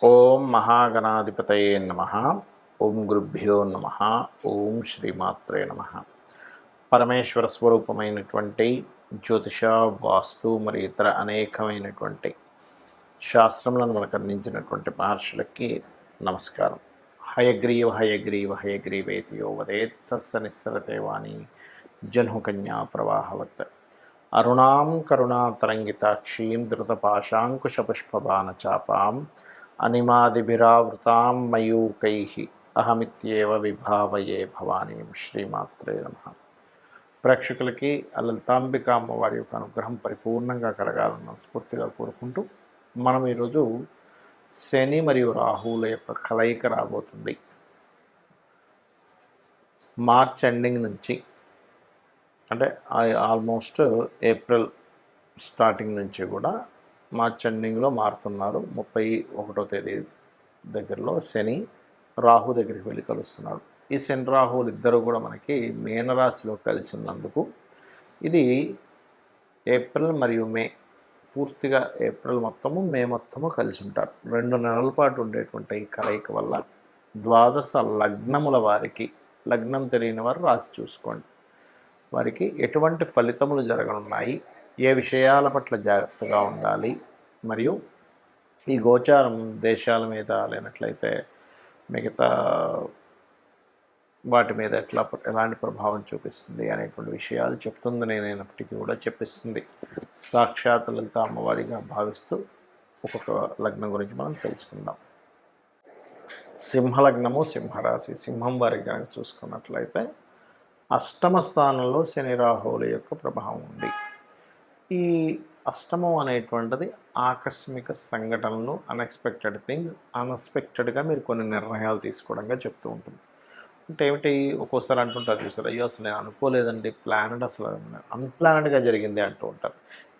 ఓం మహాగణాధిపతయే నమ. ఓం గురుభ్యో నమ. ఓం శ్రీమాత్రే నమ. పరమేశ్వర స్వరూపమైనటువంటి జ్యోతిష, వాస్తు మరియు ఇతర అనేకమైనటువంటి శాస్త్రములను మనకు అందించినటువంటి మహర్షులకి నమస్కారం. హయగ్రీవ హయగ్రీవ హయగ్రీవేతి యో వదేత్ తస్స నిస్సరతే వాణి జన్హుకన్యా ప్రవాహవత్. అరుణాం కరుణాతరంగితాక్షీం ధృతపాశాంకుశపుష్పబాణచాపాం అనిమాదిభిరావృతాం మయూకైః అహమిత్యేవ విభావయే భవానీం. శ్రీమాత్రే నమః. ప్రేక్షకులకి లలితాంబిక అమ్మవారి యొక్క అనుగ్రహం పరిపూర్ణంగా కలగాలని మనస్ఫూర్తిగా కోరుకుంటూ మనం ఈరోజు శని మరియు రాహువుల యొక్క కలయిక రాబోతుంది. మార్చ్ ఎండింగ్ నుంచి, అంటే ఆల్మోస్ట్ ఏప్రిల్ స్టార్టింగ్ నుంచి కూడా మార్చ్ ఎండింగ్లో మారుతున్నారు. 31వ తేదీ దగ్గరలో శని రాహు దగ్గరికి వెళ్ళి కలుస్తున్నాడు. ఈ శని రాహువులు ఇద్దరు కూడా మనకి మీనరాశిలో కలిసి ఉన్నందుకు ఇది ఏప్రిల్ మరియు మే, పూర్తిగా ఏప్రిల్ మొత్తము మే మొత్తము కలిసి ఉంటారు. 2 నెలల పాటు ఉండేటువంటి ఈ కలయిక వల్ల ద్వాదశ లగ్నముల వారికి, లగ్నం తెలియని వారు రాసి చూసుకోండి, వారికి ఎటువంటి ఫలితములు జరగనున్నాయి, ఏ విషయాల పట్ల జాగ్రత్తగా ఉండాలి, మరియు ఈ గోచారం దేశాల మీద లేనట్లయితే మిగతా వాటి మీద ఎలాంటి ప్రభావం చూపిస్తుంది అనేటువంటి విషయాలు చెప్తుంది. నేనైనప్పటికీ కూడా చెప్పిస్తుంది సాక్షాత్ లలిత అమ్మవారిగా భావిస్తూ ఒక్కొక్క లగ్నం గురించి మనం తెలుసుకుందాం. సింహలగ్నము, సింహరాశి. సింహం వారికి కనుక చూసుకున్నట్లయితే అష్టమ స్థానంలో శని రాహువుల యొక్క ప్రభావం ఉంది. ఈ అష్టమం అనేటువంటిది ఆకస్మిక సంఘటనలు, అన్ఎక్స్పెక్టెడ్ థింగ్స్, అన్ఎక్స్పెక్టెడ్గా మీరు కొన్ని నిర్ణయాలు తీసుకోవడంగా చెప్తూ ఉంటుంది. అంటే ఏమిటి, ఒక్కోసారి అంటుంటారు చూసారు, అయ్యో అసలు నేను అనుకోలేదండి, ప్లానెడ్, అసలు అన్ప్లానెడ్గా జరిగింది అంటూ ఉంటారు.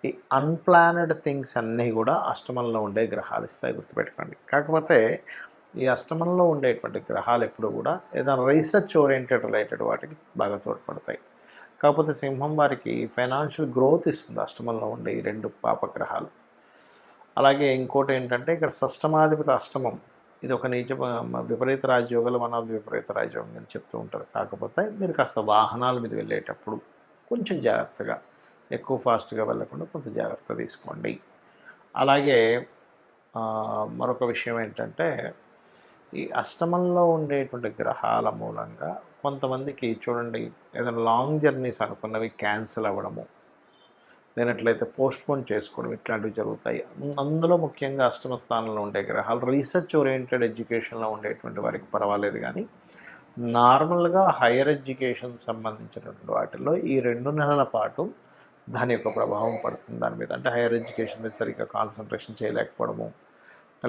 ఈ అన్ప్లానెడ్ థింగ్స్ అన్నీ కూడా అష్టమంలో ఉండే గ్రహాలు ఇస్తాయి, గుర్తుపెట్టుకోండి. కాకపోతే ఈ అష్టమంలో ఉండేటువంటి గ్రహాలు ఎప్పుడు కూడా ఏదైనా రీసెర్చ్ ఓరియంటెడ్ రిలేటెడ్ వాటికి బాగా తోడ్పడతాయి. కాకపోతే సింహం వారికి ఫైనాన్షియల్ గ్రోత్ ఇస్తుంది అష్టమంలో ఉండే ఈ 2 పాపగ్రహాలు. అలాగే ఇంకోటి ఏంటంటే ఇక్కడ షష్టమాధిపతి అష్టమం, ఇది ఒక నీచ విపరీత రాజయోగాలు, మన విపరీత రాజయోగం అని చెప్తూ ఉంటారు. కాకపోతే మీరు కాస్త వాహనాల మీద వెళ్ళేటప్పుడు కొంచెం జాగ్రత్తగా, ఎక్కువ ఫాస్ట్గా వెళ్ళకుండా కొంత జాగ్రత్త తీసుకోండి. అలాగే మరొక విషయం ఏంటంటే ఈ అష్టమంలో ఉండేటువంటి గ్రహాల మూలంగా కొంతమందికి చూడండి, ఏదైనా లాంగ్ జర్నీస్ అనుకున్నవి క్యాన్సిల్ అవ్వడము, లేనట్లయితే పోస్ట్పోన్ చేసుకోవడం, ఇట్లాంటివి జరుగుతాయి. అందులో ముఖ్యంగా అష్టమ స్థానంలో ఉండే గ్రహాలు రీసెర్చ్ ఓరియంటెడ్ ఎడ్యుకేషన్లో ఉండేటువంటి వారికి పర్వాలేదు, కానీ నార్మల్గా హైయర్ ఎడ్యుకేషన్ సంబంధించినటువంటి వాటిల్లో ఈ 2 నెలల పాటు దాని యొక్క ప్రభావం పడుతుంది దాని మీద. అంటే హైయర్ ఎడ్యుకేషన్ మీద సరిగ్గా కాన్సన్ట్రేషన్ చేయలేకపోవడము,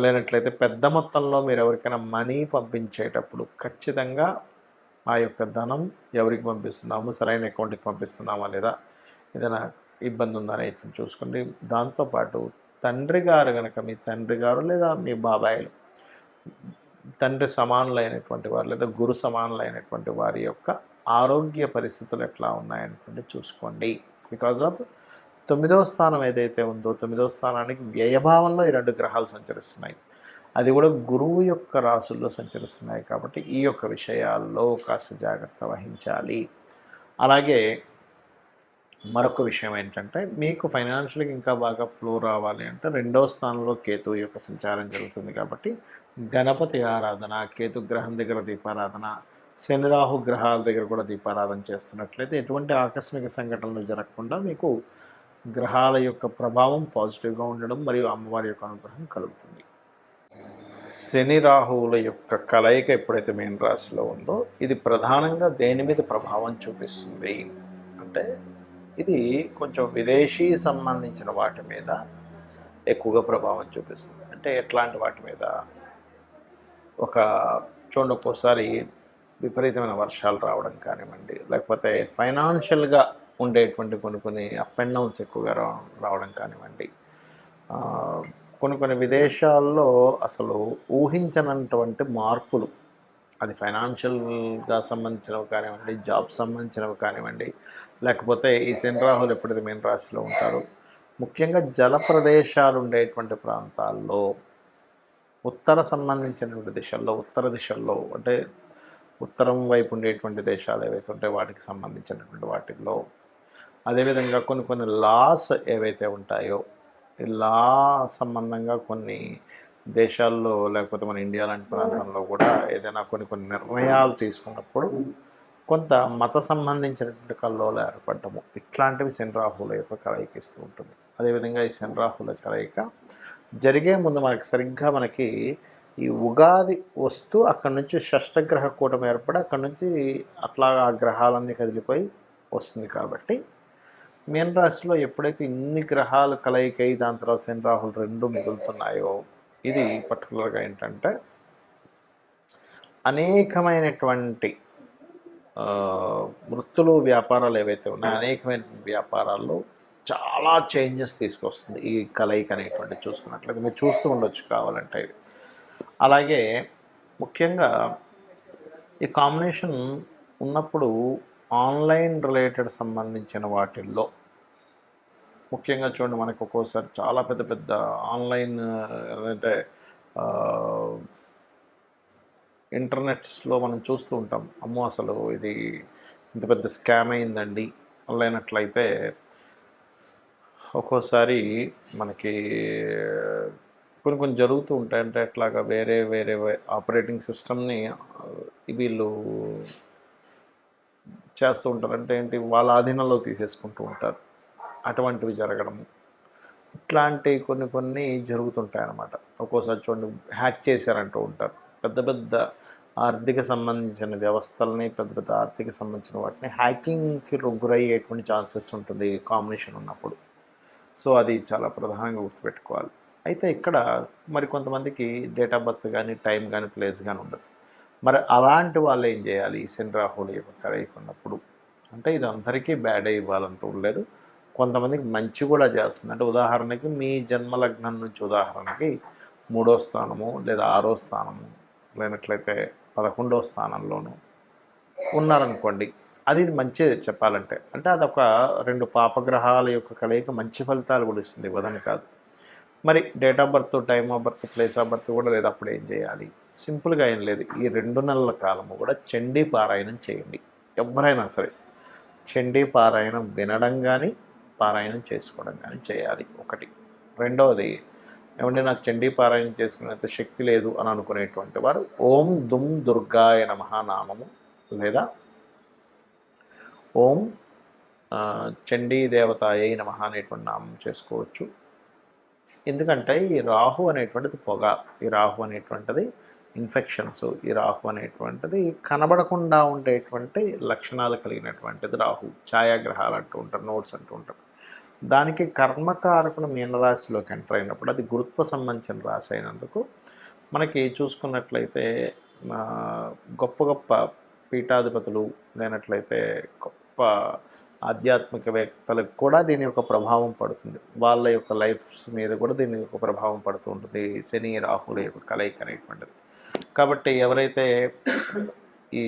లేనట్లయితే పెద్ద మొత్తంలో మీరు ఎవరికైనా మనీ పంపించేటప్పుడు ఖచ్చితంగా ఆ యొక్క ధనం ఎవరికి పంపిస్తున్నాము, సరైన అకౌంట్కి పంపిస్తున్నామా లేదా, ఏదైనా ఇబ్బంది ఉందా అనేటువంటి చూసుకోండి. దాంతోపాటు తండ్రి గారు కనుక, మీ తండ్రి గారు లేదా మీ బాబాయిలు, తండ్రి సమానులైనటువంటి వారు లేదా గురు సమానులైనటువంటి వారి యొక్క ఆరోగ్య పరిస్థితులు ఎట్లా ఉన్నాయనేటువంటి చూసుకోండి. బికాజ్ ఆఫ్ 9వ స్థానం ఏదైతే ఉందో, 9వ స్థానానికి వ్యయభావంలో ఈ 2 గ్రహాలు సంచరిస్తున్నాయి. అది కూడా గురువు యొక్క రాసుల్లో సంచరిస్తున్నాయి. కాబట్టి ఈ యొక్క విషయాల్లో కాస్త జాగ్రత్త వహించాలి. అలాగే మరొక విషయం ఏంటంటే, మీకు ఫైనాన్షియల్గా ఇంకా బాగా ఫ్లో రావాలి అంటే 2వ స్థానంలో కేతువు యొక్క సంచారం జరుగుతుంది. కాబట్టి గణపతి ఆరాధన, కేతు గ్రహం దగ్గర దీపారాధన, శని రాహు గ్రహాల దగ్గర కూడా దీపారాధన చేస్తున్నట్లయితే ఎటువంటి ఆకస్మిక సంఘటనలు జరగకుండా మీకు గ్రహాల యొక్క ప్రభావం పాజిటివ్గా ఉండడం మరియు అమ్మవారి యొక్క అనుగ్రహం కలుగుతుంది. శని రాహువుల యొక్క కలయిక ఎప్పుడైతే మీన రాశిలో ఉందో, ఇది ప్రధానంగా దేని మీద ప్రభావం చూపిస్తుంది అంటే, ఇది కొంచెం విదేశీ సంబంధించిన వాటి మీద ఎక్కువగా ప్రభావం చూపిస్తుంది. అంటే ఎట్లాంటి వాటి మీద, ఒక చూడండి, ఒక్కోసారి విపరీతమైన వర్షాలు రావడం కానివ్వండి, లేకపోతే ఫైనాన్షియల్గా ఉండేటువంటి కొన్ని అప్ అండ్ డౌన్స్ ఎక్కువగా రావడం కానివ్వండి, కొన్ని విదేశాల్లో అసలు ఊహించనటువంటి మార్పులు, అది ఫైనాన్షియల్గా సంబంధించినవి కానివ్వండి, జాబ్ సంబంధించినవి కానివ్వండి, లేకపోతే ఈ శని రాహువులు ఎప్పుడైతే మీన రాశిలో ఉంటారో, ముఖ్యంగా జల ప్రదేశాలు ఉండేటువంటి ప్రాంతాల్లో ఉత్తర సంబంధించినటువంటి దిశల్లో, ఉత్తర దిశల్లో అంటే ఉత్తరం వైపు ఉండేటువంటి దేశాలు ఏవైతే ఉంటాయో వాటికి సంబంధించినటువంటి వాటిల్లో, అదేవిధంగా కొన్ని కొన్ని లాస్ ఏవైతే ఉంటాయో ఈ లా సంబంధంగా కొన్ని దేశాల్లో లేకపోతే మన ఇండియా లాంటి ప్రాంతంలో కూడా ఏదైనా కొన్ని కొన్ని నిర్ణయాలు తీసుకున్నప్పుడు కొంత మత సంబంధించినటువంటి కల్లోలు ఏర్పడటము ఇట్లాంటివి శని రాహుల యొక్క కలయిక ఇస్తూ ఉంటుంది. అదేవిధంగా ఈ శని రాహుల కలయిక జరిగే ముందు మనకి ఈ ఉగాది వస్తూ అక్కడి నుంచి షష్టగ్రహ కూటమి ఏర్పడి అక్కడి నుంచి అట్లా ఆ గ్రహాలన్నీ కదిలిపోయి వస్తుంది. కాబట్టి మీన రాశిలో ఎప్పుడైతే ఇన్ని గ్రహాలు కలయికై దాని తర్వాత శని రాహులు రెండు మిగులుతున్నాయో ఇది పర్టికులర్గా ఏంటంటే అనేకమైనటువంటి వృత్తులు వ్యాపారాలు ఏవైతే ఉన్నాయో అనేకమైన వ్యాపారాల్లో చాలా చేంజెస్ తీసుకొస్తుంది ఈ కలయిక అనేటువంటి చూసుకున్నట్లయితే మీరు చూస్తూ ఉండొచ్చు కావాలంటే. అలాగే ముఖ్యంగా ఈ కాంబినేషన్ ఉన్నప్పుడు ఆన్లైన్ రిలేటెడ్ సంబంధించిన వాటిల్లో ముఖ్యంగా చూడండి మనకు ఒక్కోసారి చాలా పెద్ద పెద్ద ఆన్లైన్ అంటే ఇంటర్నెట్స్లో మనం చూస్తూ ఉంటాం, అమ్మో అసలు ఇది ఇంత పెద్ద స్కామ్ అయిందండి ఆన్లైన్. అట్లయితే ఒక్కోసారి మనకి కొన్ని కొన్ని జరుగుతూ ఉంటాయి. అంటే అట్లాగా వేరే వేరే ఆపరేటింగ్ సిస్టమ్ని వీళ్ళు చేస్తూ ఉంటారు. అంటే ఏంటి, వాళ్ళ ఆధీనంలో తీసేసుకుంటూ ఉంటారు. అటువంటివి జరగడము ఇట్లాంటి కొన్ని కొన్ని జరుగుతుంటాయి అన్నమాట. ఒక్కోసారి చూడండి హ్యాక్ చేశారంటూ ఉంటారు. పెద్ద పెద్ద ఆర్థిక సంబంధించిన వ్యవస్థలని, పెద్ద పెద్ద ఆర్థిక సంబంధించిన వాటిని హ్యాకింగ్కి గురయ్యేటువంటి ఛాన్సెస్ ఉంటుంది కాంబినేషన్ ఉన్నప్పుడు. సో అది చాలా ప్రధానంగా గుర్తుపెట్టుకోవాలి. అయితే ఇక్కడ మరి కొంతమందికి డేట్ ఆఫ్ బర్త్ కానీ టైం కానీ ప్లేస్ కానీ ఉండదు. మరి అలాంటి వాళ్ళు ఏం చేయాలి శని రాహులు యొక్క కలయిక ఉన్నప్పుడు? అంటే ఇది అందరికీ బ్యాడే ఇవ్వాలంటూ లేదు, కొంతమందికి మంచి కూడా చేస్తుంది. అంటే ఉదాహరణకి మీ జన్మలగ్నం నుంచి ఉదాహరణకి 3వ స్థానము లేదా 6వ స్థానము లేనట్లయితే 11వ స్థానంలోనూ ఉన్నారనుకోండి, అది మంచిది చెప్పాలంటే. అంటే అదొక 2 పాపగ్రహాల యొక్క కలయిక మంచి ఫలితాలు కూడా ఇస్తుంది, ఇవ్వదని కాదు. మరి date of birth, time of birth, place of birth కూడా లేదు. అప్పుడు ఏం చేయాలి? సింపుల్గా ఏం లేదు, ఈ 2 నెలల కాలము కూడా చండీ పారాయణం చేయండి. ఎవరైనా సరే చండీ పారాయణం వినడం కానీ పారాయణం చేసుకోవడం కానీ చేయాలి ఒకటి. రెండవది ఏమంటే నాకు చండీ పారాయణం చేసుకునేంత శక్తి లేదు అని అనుకునేటువంటి వారు ఓం దుమ్ దుర్గాయ నమః నామము లేదా ఓం చండీ దేవతాయై నమః అనేటువంటి నామం చేసుకోవచ్చు. ఎందుకంటే ఈ రాహు అనేటువంటిది పొగ, ఈ రాహు అనేటువంటిది ఇన్ఫెక్షన్స్, ఈ రాహు అనేటువంటిది కనబడకుండా ఉండేటువంటి లక్షణాలు కలిగినటువంటిది రాహు. ఛాయాగ్రహాలు అంటూ ఉంటారు, నోట్స్ అంటూ ఉంటారు. దానికి కర్మకారకుడు మీనరాశిలోకి ఎంటర్ అయినప్పుడు అది గురుత్వ సంబంధించిన రాశి అయినందుకు మనకి చూసుకున్నట్లయితే గొప్ప గొప్ప పీఠాధిపతులు లేనట్లయితే గొప్ప ఆధ్యాత్మికవేత్తలకు కూడా దీని యొక్క ప్రభావం పడుతుంది. వాళ్ళ యొక్క లైఫ్స్ మీద కూడా దీని యొక్క ప్రభావం పడుతూ ఉంటుంది శని రాహుల యొక్క కలయిక అనేటువంటిది. కాబట్టి ఎవరైతే ఈ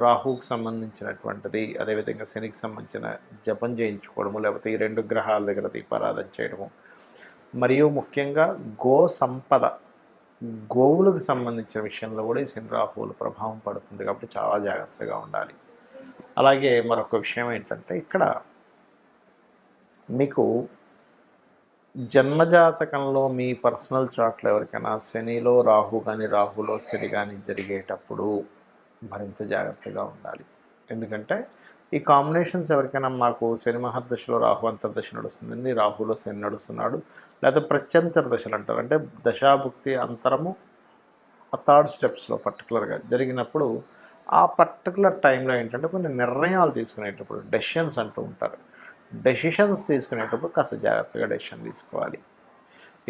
రాహుకు సంబంధించినటువంటిది అదేవిధంగా శనికి సంబంధించిన జపం చేయించుకోవడము, లేకపోతే ఈ 2 గ్రహాల దగ్గర దీపారాధన చేయడము, మరియు ముఖ్యంగా గో సంపద, గోవులకు సంబంధించిన విషయంలో కూడా ఈ శని రాహువుల ప్రభావం పడుతుంది. కాబట్టి చాలా జాగ్రత్తగా ఉండాలి. అలాగే మరొక విషయం ఏంటంటే ఇక్కడ మీకు జన్మజాతకంలో మీ పర్సనల్ చార్ట్లో ఎవరికైనా శనిలో రాహు కానీ రాహులో శని కానీ జరిగేటప్పుడు మరింత జాగ్రత్తగా ఉండాలి. ఎందుకంటే ఈ కాంబినేషన్స్ ఎవరికైనా మాకు శని మహర్దశలో రాహు అంతర్దశ నడుస్తుందండి, రాహులో శని నడుస్తున్నాడు, లేదా ప్రత్యంతర దశలు అంటారు, అంటే దశాభుక్తి అంతరము ఆ 3rd స్టెప్స్లో పర్టికులర్గా జరిగినప్పుడు ఆ పర్టికులర్ టైంలో ఏంటంటే కొన్ని నిర్ణయాలు తీసుకునేటప్పుడు డెసిషన్స్ అంటూ ఉంటారు. డెసిషన్స్ తీసుకునేటప్పుడు కాస్త జాగ్రత్తగా డెసిషన్ తీసుకోవాలి.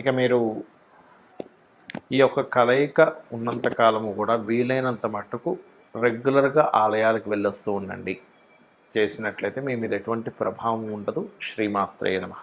ఇక మీరు ఈ యొక్క కలయిక ఉన్నంతకాలము కూడా వీలైనంత మట్టుకు రెగ్యులర్గా ఆలయాలకు వెళ్ళొస్తూ ఉండండి. చేసినట్లయితే మీ మీద ఎటువంటి ప్రభావం ఉండదు. శ్రీమాత్రే నమః.